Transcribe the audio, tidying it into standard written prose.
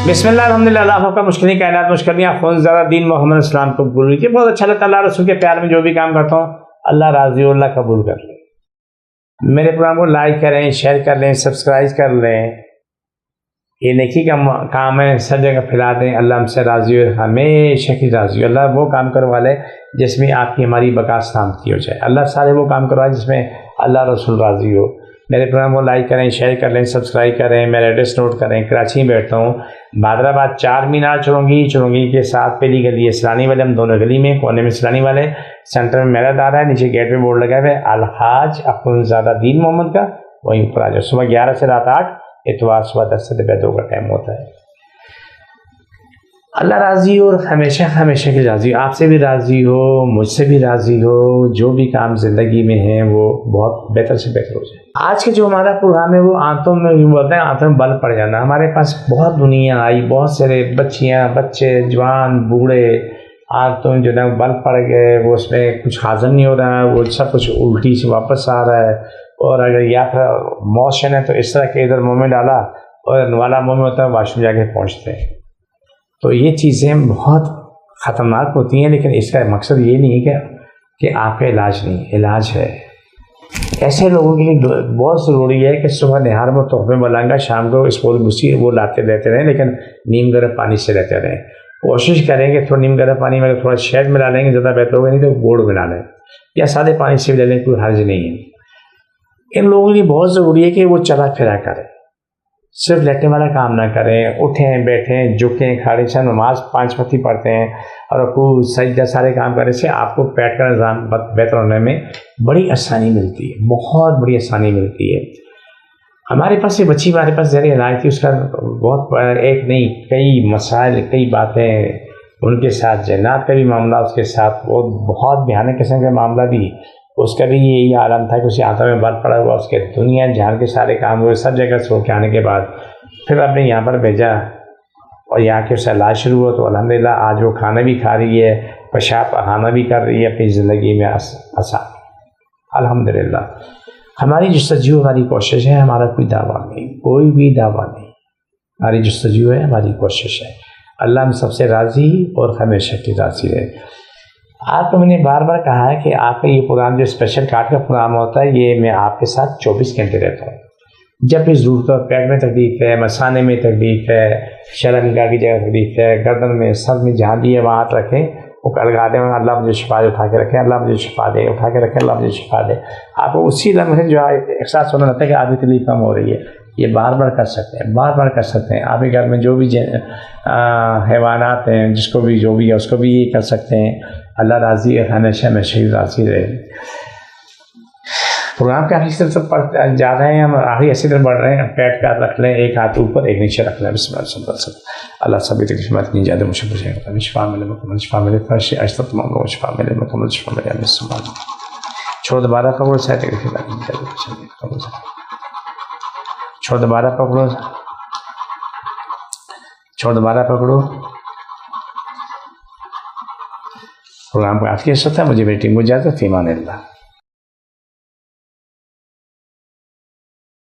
बिस्मिल्लाह अल्हम्दुलिल्लाह अल्लाह का मुश्किल कायनात मुश्किलियाँ ख़ुद ज़्यादा दीन मोहम्मद इस्लाम को कबूल कीजिए। बहुत अच्छा लगता है अल्लाह रसूल के प्यार में जो भी काम करता हूँ अल्लाह राज़ी हो, अल्लाह कबूल कर ले। मेरे प्रोग्राम को लाइक करें, शेयर कर लें, सब्सक्राइब कर लें। ये नेकी का काम है, सब जगह फैला दें। अल्लाह हमसे राज़ी हो, हमेशा की राज़ी हो। अल्लाह वो काम करवा ले जिसमें आपकी हमारी बका सलामती हो जाए। अल्लाह सारे वो काम करवाए जिसमें अल्लाह रसूल राज़ी हो। मेरे प्रोग्राम को लाइक करें, शेयर कर लें, सब्सक्राइब करें। मेरा एड्रेस नोट करें। कराची में बैठता हूँ, बादराबाद 4 मीनार चुरंगी के साथ पहली गली है सलानी वाले, हम दोनों गली में कोने में सलानी वाले, सेंटर में मेरा दारा है, नीचे गेट पे बोर्ड लगा हुआ है अलहाज अख्तुज़ादा दीन मोहम्मद का, वहीं ऊपर आ जाओ। सुबह 11 से रात 8, इतवार सुबह 10 से दोपहर 2 का टाइम होता है। अल्लाह राज़ी हो और हमेशा हमेशा की राज़ी हो, आपसे भी राज़ी हो, मुझसे भी राज़ी हो। जो भी काम ज़िंदगी में है वो बहुत बेहतर से बेहतर हो जाए। आज के जो हमारा प्रोग्राम है वो आंतों में बोलते हैं, आंतों में बल पड़ जाना। हमारे पास बहुत दुनिया आई, बहुत सारे बच्चियाँ, बच्चे, जवान, बूढ़े, आंतों में जो है बल पड़ गए, वो उसमें कुछ हाज़म नहीं हो रहा है, वो सब कुछ उल्टी से वापस आ रहा है। और अगर या फिर मोशन है तो इस तरह के इधर मुँह में डाला और वाला मुँह में होता है, वाशरूम जाके पहुँचते हैं। तो ये चीज़ें बहुत ख़तरनाक होती हैं, लेकिन इसका मकसद ये नहीं है कि आपका इलाज नहीं, इलाज है। ऐसे लोगों के लिए बहुत ज़रूरी है कि सुबह निहार में तोहफे मलांगा, शाम को स्कूल बुसी वो लाते रहते रहें, लेकिन नीम गर्म पानी से रहते रहें। कोशिश करें कि थोड़ा नीम गर्म पानी में थोड़ा शहद मिला लेंगे ज़्यादा बेहतर होगा, नहीं तो गुड़ मिला लें या सादे पानी से भी ले लें, कोई हर्ज नहीं है। इन लोगों के लिए बहुत ज़रूरी है कि वो चला फिरा करें, सिर्फ लेटने वाला काम ना करें। उठें, बैठें, झुकें, खड़े से नमाज 5 वक्त पढ़ते हैं और आपको सजदा सारे काम करने से आपको पेट का निज़ाम बेहतर होने में बड़ी आसानी मिलती है, बहुत बड़ी आसानी मिलती है। हमारे पास ये बच्ची हमारे पास ज़रिए इलाज थी, उसका बहुत एक नहीं कई मसाइल, कई बातें उनके साथ, जन्नत का भी मामला उसके साथ, वो बहुत भयानक किस्म का मामला भी, उसका भी यही आलम था कि उसी आंतों में बल पड़ा हुआ, उसके दुनिया जहान के सारे काम हुए, सब जगह से होकर आने के बाद फिर आपने यहाँ पर भेजा और यहाँ के उसका इलाज शुरू हुआ। तो अल्हम्दुलिल्लाह आज वो खाना भी खा रही है, पेशाब पखाना भी कर रही है, अपनी ज़िंदगी में आसान, अल्हम्दुलिल्लाह। हमारी जस्तजू हमारी कोशिश है, हमारा कोई दावा नहीं, कोई भी दावा नहीं, हमारी जस्तजू है, हमारी कोशिश है। अल्लाह हम सबसे राज़ी और हमेशा की राज़ी रहे। आपको मैंने बार बार कहा है कि आपका ये प्रोग्राम जो स्पेशल कार्ड का प्रोग्राम होता है, ये मैं आपके साथ 24 घंटे रहता हूँ। जब भी ज़रूरत हो, पेट में तकलीफ़ है, मसाने में तकलीफ़ है, शर्मगाह की जगह तकलीफ़ है, गर्दन में, सर में, जहाँ भी है वहाँ रखें, वो लगा दें, अल्लाह मुझे शिफा दे, उठा के रखें, अल्लाह मुझे शिफा दे, उठा के रखें, अल्लाह मुझे शिफा दे। आपको उसी लम्हे जो एहसास होना लगता है कि आपकी तकलीफ़ कम हो रही है, ये बार बार कर सकते हैं, बार बार कर सकते हैं। आपके घर में जो भी हैवानात हैं, जिसको भी जो भी है उसको भी ये कर सकते हैं। अल्लाह राज़ी है, हमेशा हमेशा ही राज़ी रहे। प्रोग्राम के आखिरी तरफ पढ़ जा रहे हैं हम, आखिरी ऐसी तरफ बढ़ रहे हैं। पेट का रख लें, एक हाथ ऊपर एक नीचे रख लें। बिस्मिल्लाह। अल्लाह सभी तकलीफ मत नहीं ज़्यादा मुझे बुझेगा, शिफा मिले, मुकम्मल शिफा मिले, फर्श अशरत तमाम लोगों शिफा मिले, मुकम्मल शिफा मिले। छोड़ दोबारा पकड़ो, शायद छोड़ दोबारा पकड़ो, छोड़ दोबारा पकड़ो। प्रोग्राम का आखिरी हिस्सा था, मुझे मेरी टीम को इजाज़त, फ़ी अमान अल्लाह।